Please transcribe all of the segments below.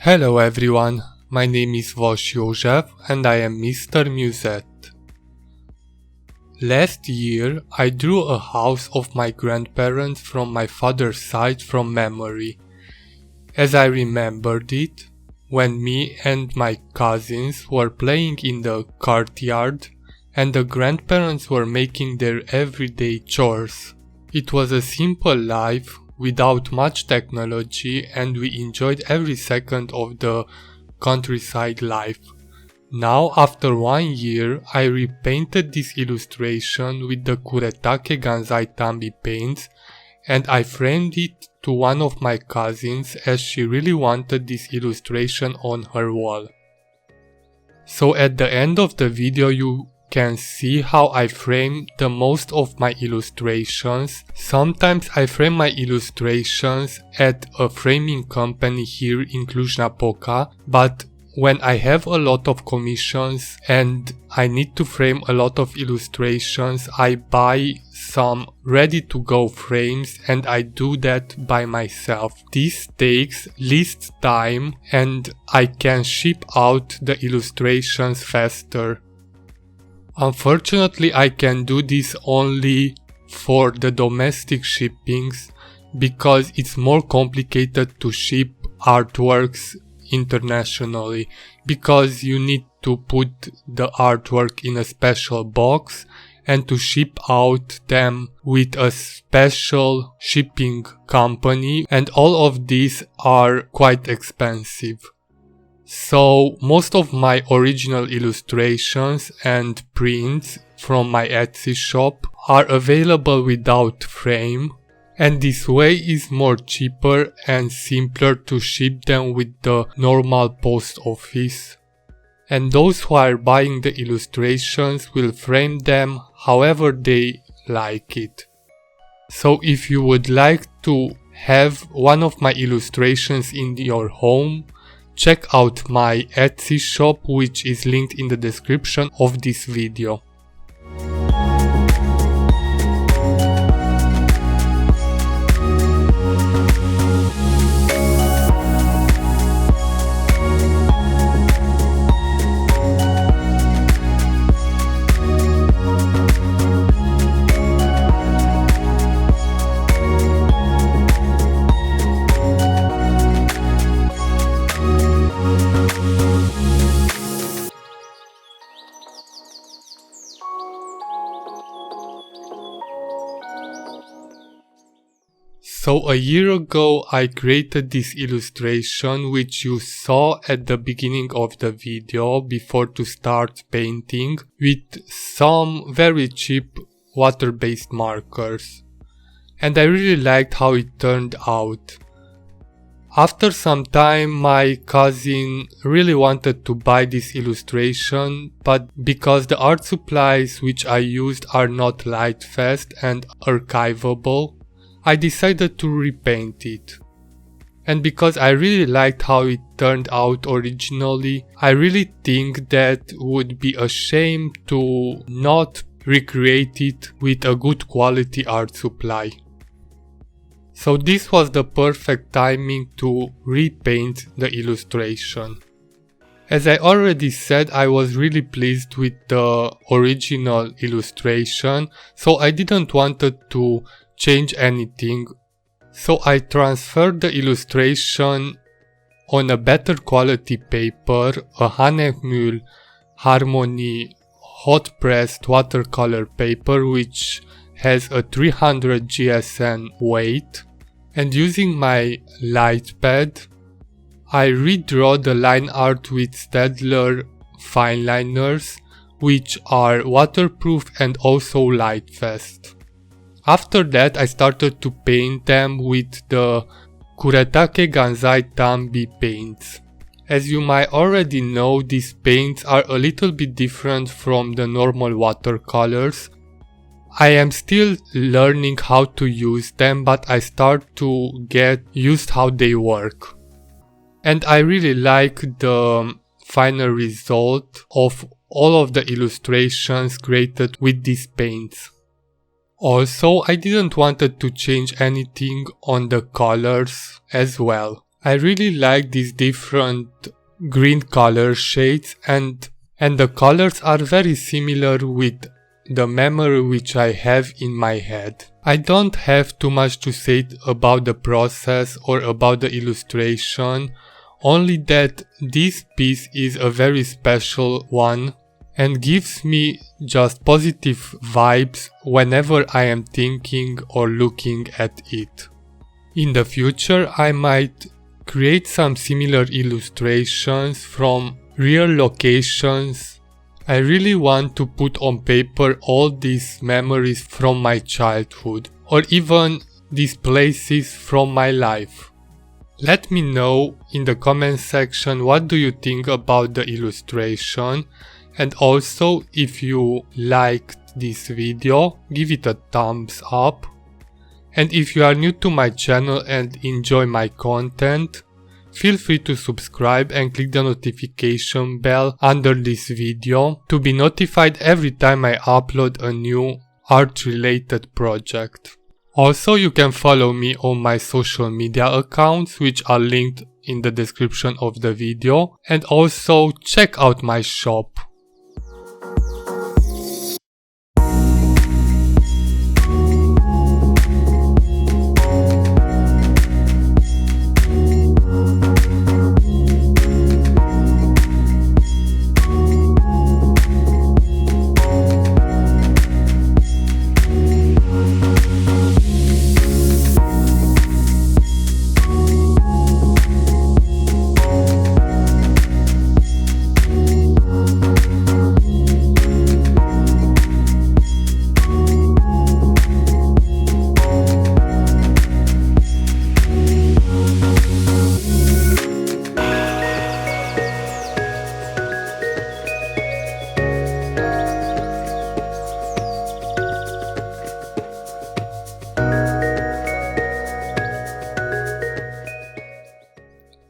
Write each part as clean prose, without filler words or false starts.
Hello everyone, my name is Vosh József and I am Mr. Musette. Last year I drew a house of my grandparents from my father's side from memory, as I remembered it when me and my cousins were playing in the courtyard and the grandparents were making their everyday chores. It was a simple life without much technology and we enjoyed every second of the countryside life. Now, after 1 year, I repainted this illustration with the Kuretake Gansai Tambi paints and I framed it to one of my cousins as she really wanted this illustration on her wall. So at the end of the video you can see how I frame the most of my illustrations. Sometimes I frame my illustrations at a framing company here in Cluj-Napoca, but when I have a lot of commissions and I need to frame a lot of illustrations, I buy some ready-to-go frames and I do that by myself. This takes least time and I can ship out the illustrations faster. Unfortunately, I can do this only for the domestic shippings because it's more complicated to ship artworks internationally, because you need to put the artwork in a special box and to ship out them with a special shipping company, and all of these are quite expensive. So most of my original illustrations and prints from my Etsy shop are available without frame, and this way is more cheaper and simpler to ship them with the normal post office. And those who are buying the illustrations will frame them however they like it. So if you would like to have one of my illustrations in your home, check out my Etsy shop, which is linked in the description of this video. So a year ago I created this illustration which you saw at the beginning of the video before to start painting, with some very cheap water-based markers. And I really liked how it turned out. After some time my cousin really wanted to buy this illustration, but because the art supplies which I used are not light fast and archivable, I decided to repaint it. And because I really liked how it turned out originally, I really think that would be a shame to not recreate it with a good quality art supply. So this was the perfect timing to repaint the illustration. As I already said, I was really pleased with the original illustration, so I didn't want to change anything. So I transferred the illustration on a better quality paper, a Hanemühl Harmony hot pressed watercolor paper which has a 300 GSM weight, and using my light pad I redraw the line art with Staedtler fine liners, which are waterproof and also light fast. After that I started to paint them with the Kuretake Gansai Tambi paints. As you might already know, these paints are a little bit different from the normal watercolors. I am still learning how to use them, but I start to get used how they work. And I really like the final result of all of the illustrations created with these paints. Also, I didn't want to change anything on the colors as well. I really like these different green color shades and the colors are very similar with the memory which I have in my head. I don't have too much to say about the process or about the illustration, only that this piece is a very special one and gives me just positive vibes whenever I am thinking or looking at it. In the future, I might create some similar illustrations from real locations. I really want to put on paper all these memories from my childhood, or even these places from my life. Let me know in the comment section what do you think about the illustration, and also if you liked this video, give it a thumbs up. And if you are new to my channel and enjoy my content, feel free to subscribe and click the notification bell under this video to be notified every time I upload a new art-related project. Also, you can follow me on my social media accounts, which are linked in the description of the video, and also check out my shop.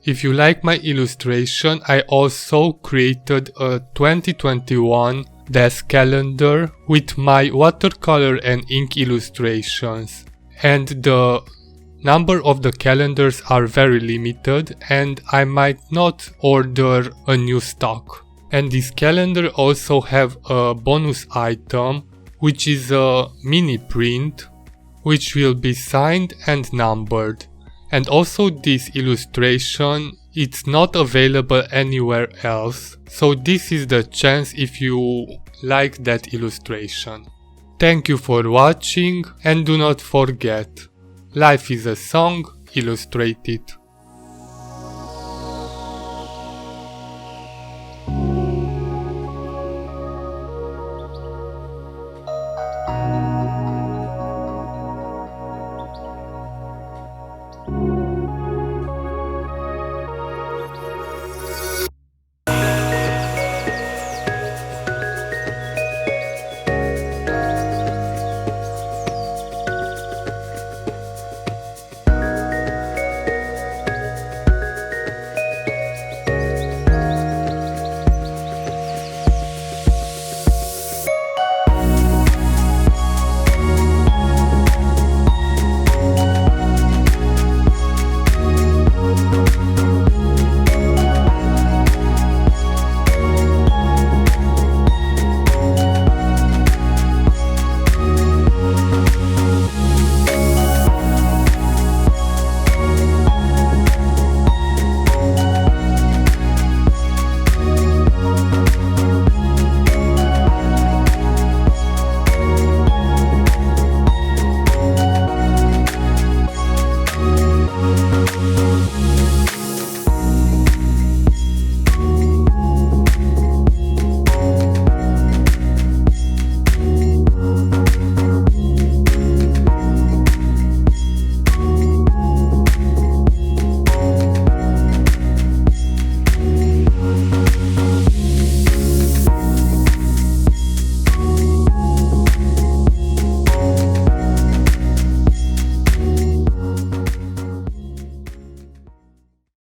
If you like my illustration, I also created a 2021 desk calendar with my watercolor and ink illustrations. And the number of the calendars are very limited and I might not order a new stock. And this calendar also have a bonus item, which is a mini print, which will be signed and numbered. And also this illustration, it's not available anywhere else, so this is the chance if you like that illustration. Thank you for watching and do not forget, life is a song, illustrate it.